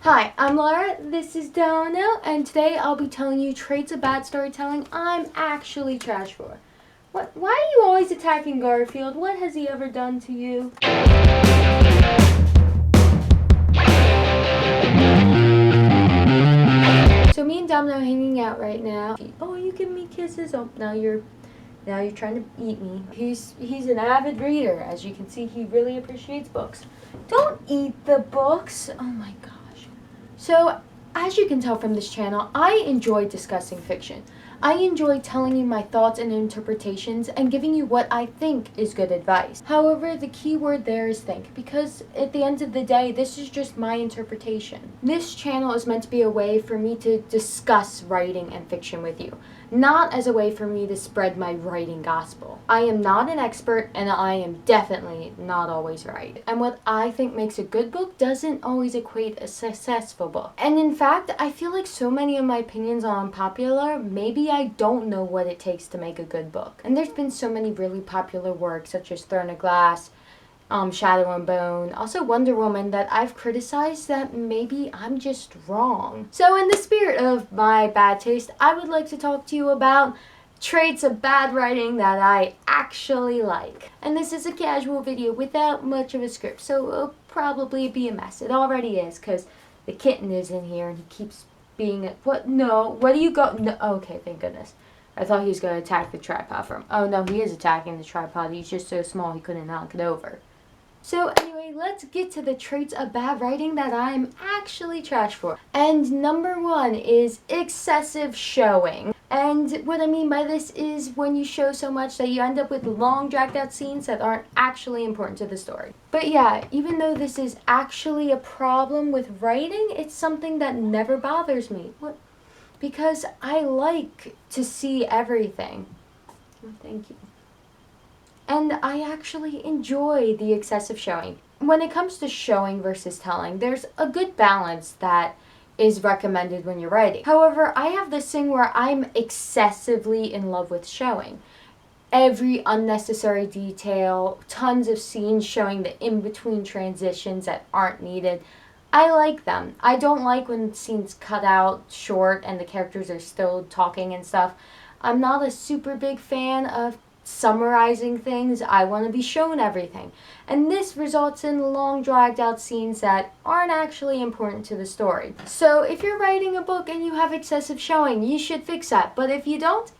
Hi, I'm Laura, this is Domino, and today I'll be telling you traits of bad storytelling I'm actually trash for. Why are you always attacking Garfield? What has he ever done to you? So me and Domino are hanging out right now. Oh, you give me kisses. Oh, now you're trying to eat me. He's an avid reader. As you can see, he really appreciates books. Don't eat the books. Oh my gosh. So, as you can tell from this channel, I enjoy discussing fiction. I enjoy telling you my thoughts and interpretations and giving you what I think is good advice. However, the key word there is think, because at the end of the day, this is just my interpretation. This channel is meant to be a way for me to discuss writing and fiction with you, not as a way for me to spread my writing gospel. I am not an expert, and I am definitely not always right. And what I think makes a good book doesn't always equate a successful book. And in fact, I feel like so many of my opinions are unpopular. Maybe I don't know what it takes to make a good book. And there's been so many really popular works, such as Throne of Glass, Shadow and Bone, also Wonder Woman, that I've criticized that maybe I'm just wrong. So in the spirit of my bad taste, I would like to talk to you about traits of bad writing that I actually like. And this is a casual video without much of a script, so it'll probably be a mess. It already is, because the kitten is in here and he keeps being what? No, what do you go? No, okay, thank goodness. I thought he was going to attack the tripod from. Oh no, he is attacking the tripod. He's just so small he couldn't knock it over. So anyway, let's get to the traits of bad writing that I'm actually trash for. And number one is excessive showing. And what I mean by this is when you show so much that you end up with long dragged out scenes that aren't actually important to the story. But yeah, even though this is actually a problem with writing, it's something that never bothers me. What? Because I like to see everything. Oh, thank you. And I actually enjoy the excessive showing. When it comes to showing versus telling, there's a good balance that is recommended when you're writing. However, I have this thing where I'm excessively in love with showing. Every unnecessary detail, tons of scenes showing the in-between transitions that aren't needed. I like them. I don't like when scenes cut out short and the characters are still talking and stuff. I'm not a super big fan of summarizing things. I want to be shown everything. And this results in long dragged out scenes that aren't actually important to the story. So if you're writing a book and you have excessive showing, you should fix that. But if you don't,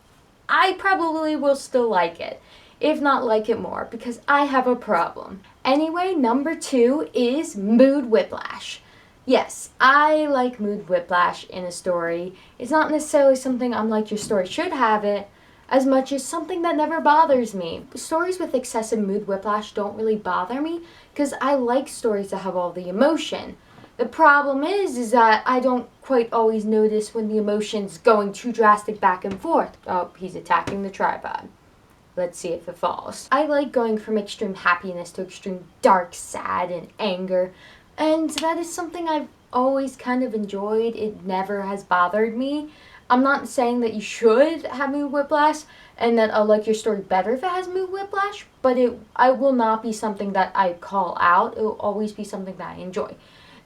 I probably will still like it. If not like it more, because I have a problem. Anyway, number two is mood whiplash. Yes, I like mood whiplash in a story. It's not necessarily something I'm like your story should have it, as much as something that never bothers me. Stories with excessive mood whiplash don't really bother me because I like stories that have all the emotion. The problem is that I don't quite always notice when the emotion's going too drastic back and forth. Oh, he's attacking the tripod. Let's see if it falls. I like going from extreme happiness to extreme dark, sad, and anger. And that is something I've always kind of enjoyed. It never has bothered me. I'm not saying that you should have mood whiplash and that I'll like your story better if it has mood whiplash, but I will not be something that I call out. It will always be something that I enjoy.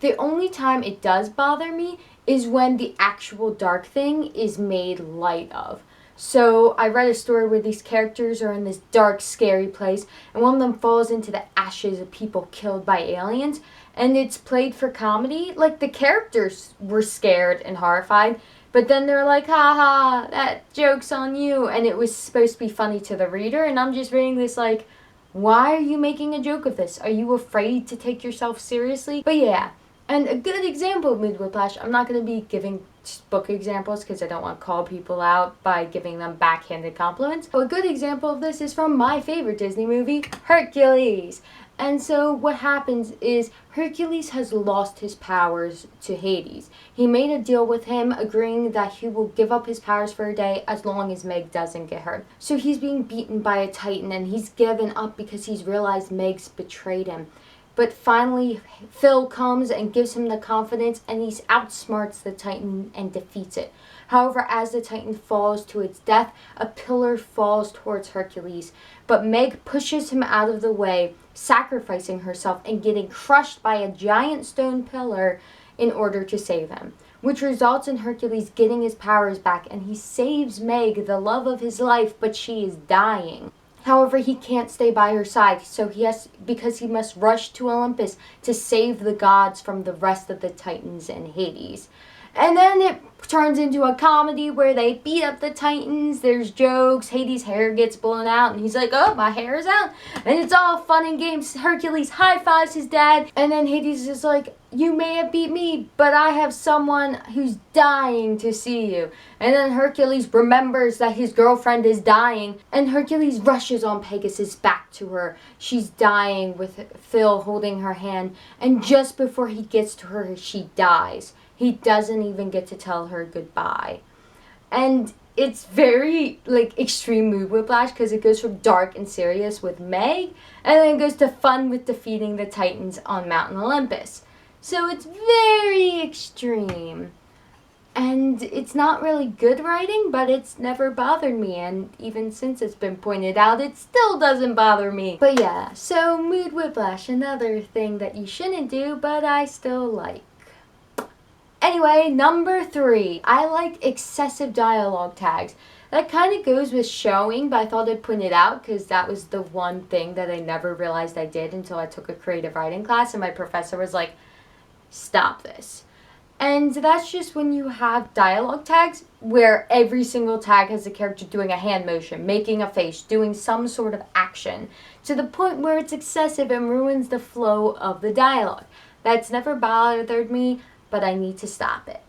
The only time it does bother me is when the actual dark thing is made light of. So I read a story where these characters are in this dark, scary place, and one of them falls into the ashes of people killed by aliens, and it's played for comedy. Like, the characters were scared and horrified, but then they're like, haha, that joke's on you. And it was supposed to be funny to the reader. And I'm just reading this like, why are you making a joke of this? Are you afraid to take yourself seriously? But yeah, and a good example of mood whiplash, I'm not going to be giving book examples because I don't want to call people out by giving them backhanded compliments. But a good example of this is from my favorite Disney movie, Hercules. And so what happens is Hercules has lost his powers to Hades. He made a deal with him, agreeing that he will give up his powers for a day as long as Meg doesn't get hurt. So he's being beaten by a Titan, and he's given up because he's realized Meg's betrayed him. But finally, Phil comes and gives him the confidence, and he outsmarts the Titan and defeats it. However, as the Titan falls to its death, a pillar falls towards Hercules. But Meg pushes him out of the way, sacrificing herself and getting crushed by a giant stone pillar in order to save him, which results in Hercules getting his powers back, and he saves Meg, the love of his life, but she is dying. However, he can't stay by her side, because he must rush to Olympus to save the gods from the rest of the Titans and Hades. And then it turns into a comedy where they beat up the Titans, there's jokes, Hades' hair gets blown out, and he's like, oh, my hair is out. And it's all fun and games. Hercules high-fives his dad, and then Hades is like, you may have beat me, but I have someone who's dying to see you. And then Hercules remembers that his girlfriend is dying, and Hercules rushes on Pegasus back to her. She's dying with Phil holding her hand, and just before he gets to her, she dies. He doesn't even get to tell her goodbye. And it's very, extreme mood whiplash, because it goes from dark and serious with Meg, and then it goes to fun with defeating the Titans on Mountain Olympus. So it's very extreme. And it's not really good writing, but it's never bothered me. And even since it's been pointed out, it still doesn't bother me. But yeah, so mood whiplash, another thing that you shouldn't do, but I still like. Anyway, number 3, I like excessive dialogue tags. That kind of goes with showing, but I thought I'd point it out because that was the one thing that I never realized I did until I took a creative writing class, and my professor was like, stop this. And that's just when you have dialogue tags where every single tag has a character doing a hand motion, making a face, doing some sort of action, to the point where it's excessive and ruins the flow of the dialogue. That's never bothered me, but I need to stop it.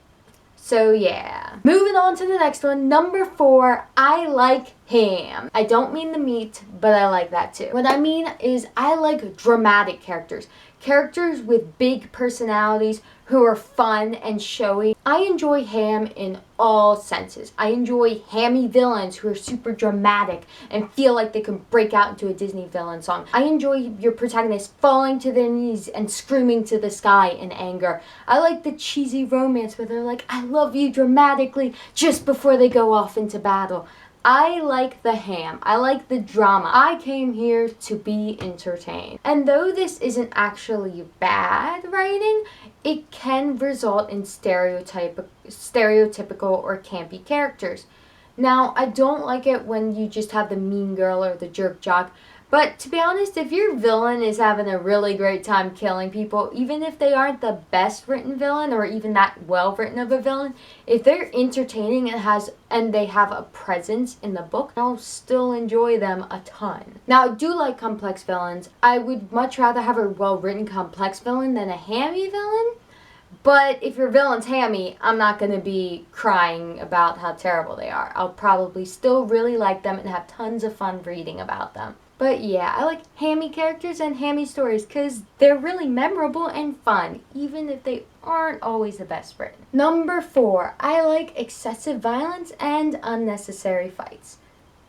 So yeah. Moving on to the next one. Number 4, I like ham. I don't mean the meat, but I like that too. What I mean is I like dramatic characters. Characters with big personalities who are fun and showy. I enjoy ham in all senses. I enjoy hammy villains who are super dramatic and feel like they can break out into a Disney villain song. I enjoy your protagonist falling to their knees and screaming to the sky in anger. I like the cheesy romance where they're like, I love you dramatically just before they go off into battle. I like the ham. I like the drama. I came here to be entertained. And though this isn't actually bad writing, it can result in stereotypical or campy characters. Now, I don't like it when you just have the mean girl or the jerk jock, but to be honest, if your villain is having a really great time killing people, even if they aren't the best written villain or even that well written of a villain, if they're entertaining and they have a presence in the book, I'll still enjoy them a ton. Now, I do like complex villains. I would much rather have a well written complex villain than a hammy villain. But if your villain's hammy, I'm not going to be crying about how terrible they are. I'll probably still really like them and have tons of fun reading about them. But yeah, I like hammy characters and hammy stories because they're really memorable and fun, even if they aren't always the best written. Number 4, I like excessive violence and unnecessary fights.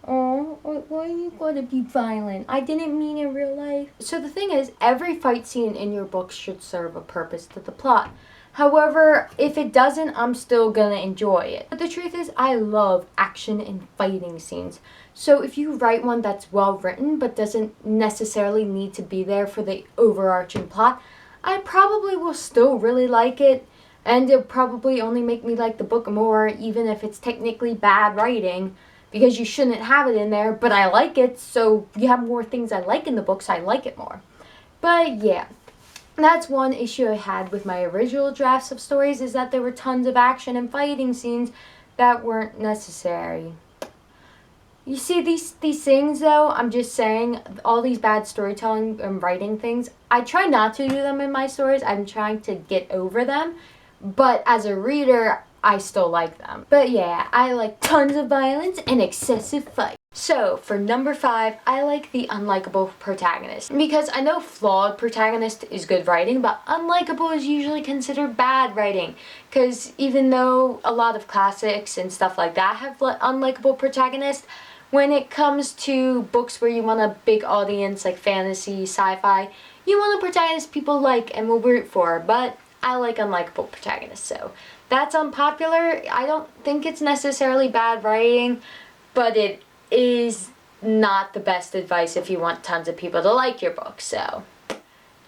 Oh, why you gotta be violent? I didn't mean in real life. So the thing is, every fight scene in your book should serve a purpose to the plot. However, if it doesn't, I'm still gonna enjoy it. But the truth is, I love action and fighting scenes. So if you write one that's well written but doesn't necessarily need to be there for the overarching plot, I probably will still really like it, and it'll probably only make me like the book more, even if it's technically bad writing, because you shouldn't have it in there, but I like it, so you have more things I like in the books, I like it more. But yeah. That's one issue I had with my original drafts of stories, is that there were tons of action and fighting scenes that weren't necessary. You see, these things, though, I'm just saying, all these bad storytelling and writing things, I try not to do them in my stories. I'm trying to get over them. But as a reader, I still like them. But yeah, I like tons of violence and excessive fight. So, for number 5, I like the unlikable protagonist. Because I know flawed protagonist is good writing, but unlikable is usually considered bad writing. Because even though a lot of classics and stuff like that have unlikable protagonists, when it comes to books where you want a big audience, like fantasy, sci-fi, you want a protagonist people like and will root for, but I like unlikable protagonists, so that's unpopular. I don't think it's necessarily bad writing, but it is not the best advice if you want tons of people to like your book, so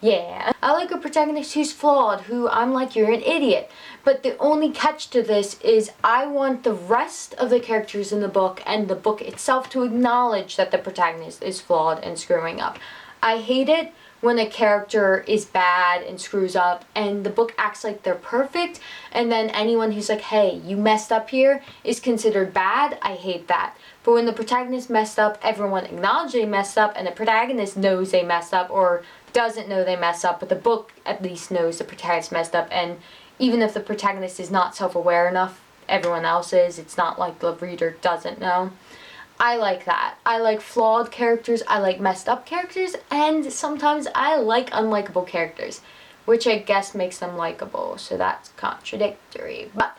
Yeah, I like a protagonist who's flawed, who I'm like, you're an idiot. But the only catch to this is I want the rest of the characters in the book and the book itself to acknowledge that the protagonist is flawed and screwing up. I hate it when a character is bad and screws up and the book acts like they're perfect, and then anyone who's like, hey, you messed up here is considered bad. I hate that. But when the protagonist messed up, everyone acknowledges they messed up, and the protagonist knows they messed up or doesn't know they messed up, but the book at least knows the protagonist messed up, and even if the protagonist is not self-aware enough, everyone else is. It's not like the reader doesn't know. I like that. I like flawed characters, I like messed up characters, and sometimes I like unlikable characters, which I guess makes them likable, so that's contradictory. But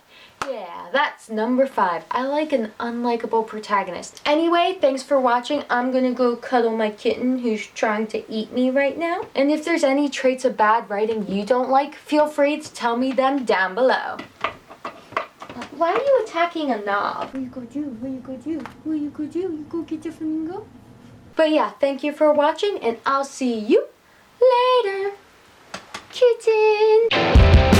yeah, that's number 5. I like an unlikable protagonist. Anyway, thanks for watching. I'm gonna go cuddle my kitten who's trying to eat me right now. And if there's any traits of bad writing you don't like, feel free to tell me them down below. Why are you attacking a knob? What you go do? What you go do? What you go do? You go get the flamingo? But yeah, thank you for watching, and I'll see you later, kitten.